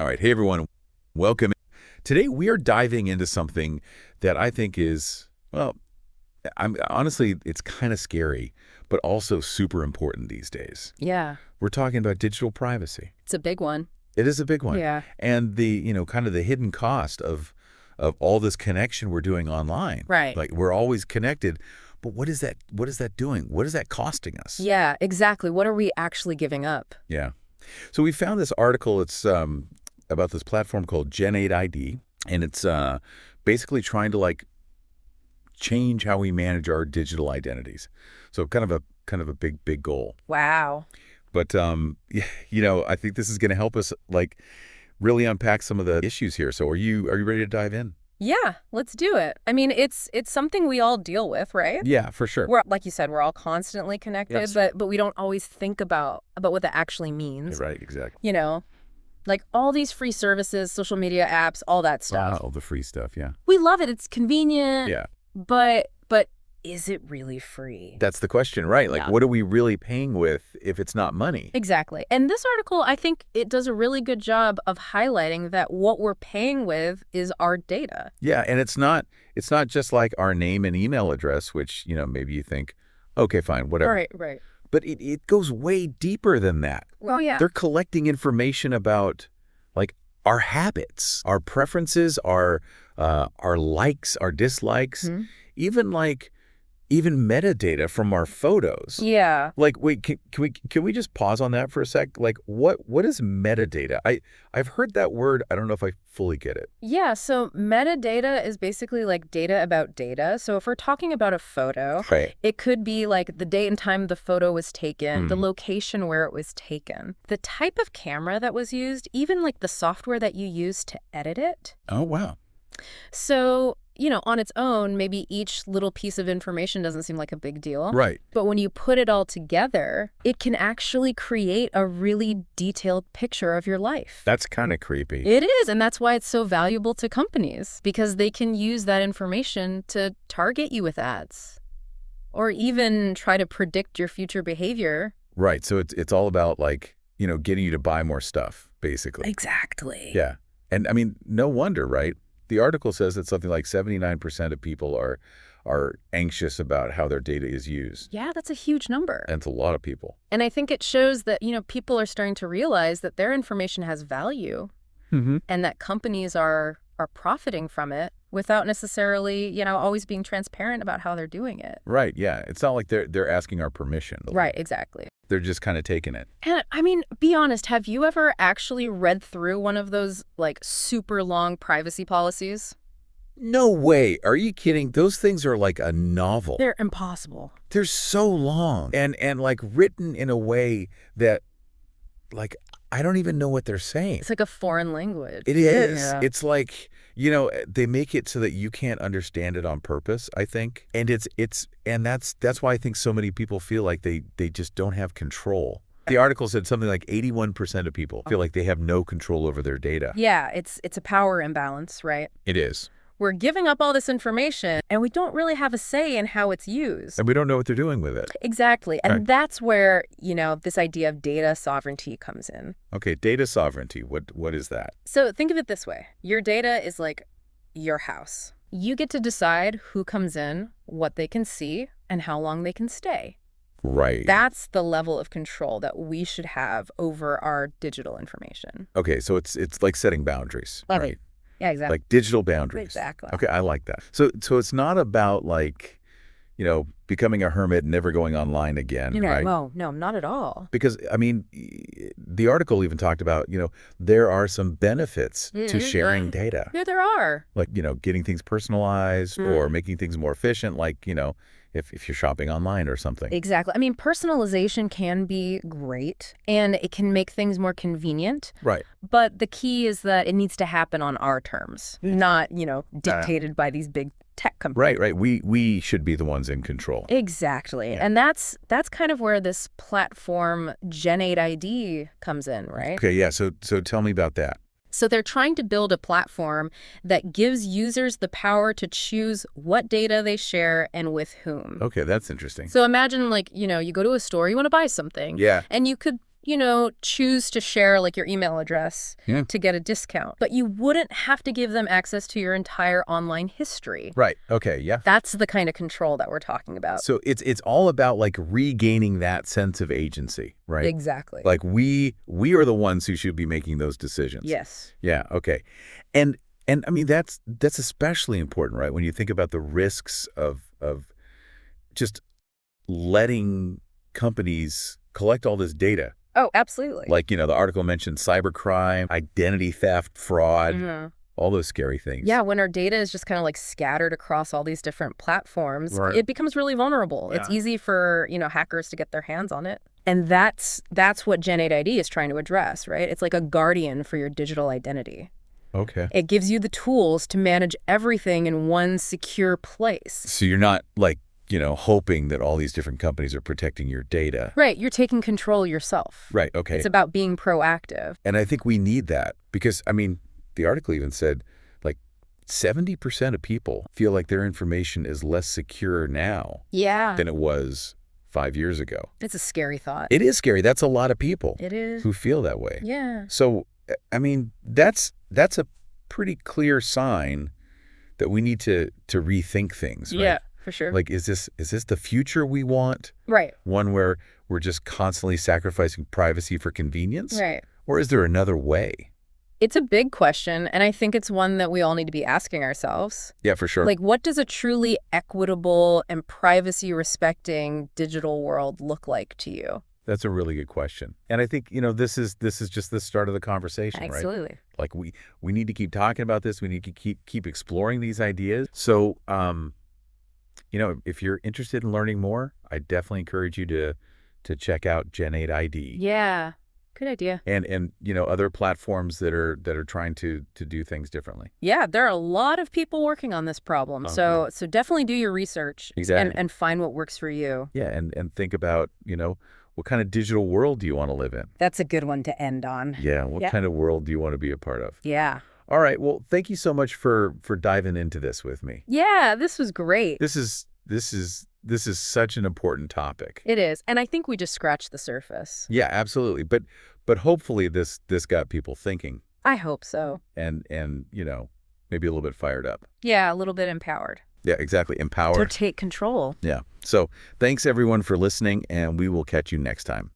All right. Hey, everyone. Welcome. Today, we are diving into something that I think is, well, honestly, it's kind of scary, but also super important these days. Yeah, We're talking about digital privacy. it's a big one. It is a big one. Yeah. And kind of the hidden cost of all this connection we're doing online. Right. Like, we're always connected. But what is that doing? What is that costing us? Yeah, exactly. What are we actually giving up? Yeah. So we found this article. It's about this platform called Gen8ID, and it's basically trying to change how we manage our digital identities. So kind of a big goal. Wow. But I think this is going to help us really unpack some of the issues here. So are you ready to dive in? Yeah, let's do it. I mean, it's something we all deal with, right? Yeah, for sure. We're, like you said, we're all constantly connected, Yes. but we don't always think about what that actually means. Right, exactly. Like all these free services, social media apps, all that stuff. All the free stuff, yeah. We love it. It's convenient. Yeah. But is it really free? That's the question, right? Yeah. What are we really paying with if it's not money? Exactly. And this article, I think it does a really good job of highlighting that what we're paying with is our data. Yeah, and it's not just like our name and email address, which, maybe you think, okay, fine, whatever. Right. But it goes way deeper than that. Well, yeah. They're collecting information about our habits, our preferences, our likes, our dislikes, even metadata from our photos. Yeah. Wait, can we just pause on that for a sec? What is metadata? I've heard that word. I don't know if I fully get it. Yeah, so metadata is basically like data about data. So if we're talking about a photo, Right. it could be like the date and time the photo was taken, the location where it was taken, the type of camera that was used, even like the software that you used to edit it. Oh, wow. So, on its own, maybe each little piece of information doesn't seem like a big deal. Right. But when you put it all together, it can actually create a really detailed picture of your life. That's kind of creepy. It is, and that's why it's so valuable to companies, because they can use that information to target you with ads or even try to predict your future behavior. Right. So it's all about getting you to buy more stuff, basically. Exactly. Yeah. And I mean, no wonder, right? The article says that something like 79% of people are anxious about how their data is used. Yeah, that's a huge number. And it's a lot of people. And I think it shows that, people are starting to realize that their information has value and that companies are profiting from it without necessarily, always being transparent about how they're doing it. Right, yeah. It's not like they're asking our permission. Right, exactly. They're just kind of taking it. And I mean, be honest, have you ever actually read through one of those super long privacy policies? No way. Are you kidding? Those things are like a novel. They're impossible. They're so long and written in a way that I don't even know what they're saying. It's like a foreign language. It is. Yeah. It's like, they make it so that you can't understand it on purpose, I think. And that's why I think so many people feel like they just don't have control. The article said something like 81% of people feel like they have no control over their data. Yeah, it's a power imbalance, right? It is. We're giving up all this information, and we don't really have a say in how it's used. And we don't know what they're doing with it. Exactly. And Right. that's where, this idea of data sovereignty comes in. Okay, data sovereignty. What is that? So think of it this way. Your data is like your house. You get to decide who comes in, what they can see, and how long they can stay. Right. That's the level of control that we should have over our digital information. Okay, so it's like setting boundaries, Love it. right? Yeah, exactly. Like digital boundaries. Exactly. Okay, I like that. So it's not about becoming a hermit and never going online again, right? No, not at all. Because, I mean, the article even talked about, there are some benefits to sharing data. Yeah, there are. Like, getting things personalized or making things more efficient, if you're shopping online or something. Exactly. I mean, personalization can be great, and it can make things more convenient. Right. But the key is that it needs to happen on our terms, not, dictated by these big tech companies. Right. We should be the ones in control. Exactly. Yeah. And that's kind of where this platform Gen8ID comes in, right? Okay, yeah. So tell me about that. So they're trying to build a platform that gives users the power to choose what data they share and with whom. Okay, that's interesting. So imagine you go to a store, you want to buy something. Yeah. And you could choose to share like your email address Yeah. to get a discount, but you wouldn't have to give them access to your entire online history. Right. Okay. Yeah. That's the kind of control that we're talking about. So it's all about like regaining that sense of agency, right? Exactly. Like we are the ones who should be making those decisions. Yes. Yeah. Okay. And I mean that's especially important, right? When you think about the risks of just letting companies collect all this data. Oh, absolutely. Like, the article mentioned cybercrime, identity theft, fraud, all those scary things. Yeah, when our data is just kind of like scattered across all these different platforms, Right. it becomes really vulnerable. Yeah. It's easy for, hackers to get their hands on it. And that's what Gen 8 ID is trying to address, right? It's like a guardian for your digital identity. Okay. It gives you the tools to manage everything in one secure place. So you're not like, hoping that all these different companies are protecting your data. Right, you're taking control yourself. Right, okay. It's about being proactive. And I think we need that because, I mean, the article even said like 70% of people feel like their information is less secure now than it was 5 years ago. It's a scary thought. It is scary. That's a lot of people It is. who feel that way. Yeah. So, I mean, that's a pretty clear sign that we need to rethink things, right? Yeah, for sure. Like, is this the future we want? Right. One where we're just constantly sacrificing privacy for convenience? Right. Or is there another way? It's a big question, and I think it's one that we all need to be asking ourselves. Yeah, for sure. Like, what does a truly equitable and privacy-respecting digital world look like to you? That's a really good question. And I think, this is just the start of the conversation, right? Absolutely. Like we need to keep talking about this. We need to keep exploring these ideas. So, if you're interested in learning more, I definitely encourage you to check out Gen 8 ID. Yeah. Good idea. And other platforms that are trying to do things differently. Yeah, there are a lot of people working on this problem. So definitely do your research. Exactly. And find what works for you. Yeah, and think about, what kind of digital world do you want to live in? That's a good one to end on. Yeah, what kind of world do you want to be a part of? Yeah. All right, well, thank you so much for diving into this with me. Yeah, this was great. This is such an important topic. It is. And I think we just scratched the surface. Yeah, absolutely. But hopefully this got people thinking I hope so. and maybe a little bit fired up. Yeah, a little bit empowered. Yeah, exactly. Empowered. To take control. Yeah. So thanks everyone for listening, and we will catch you next time.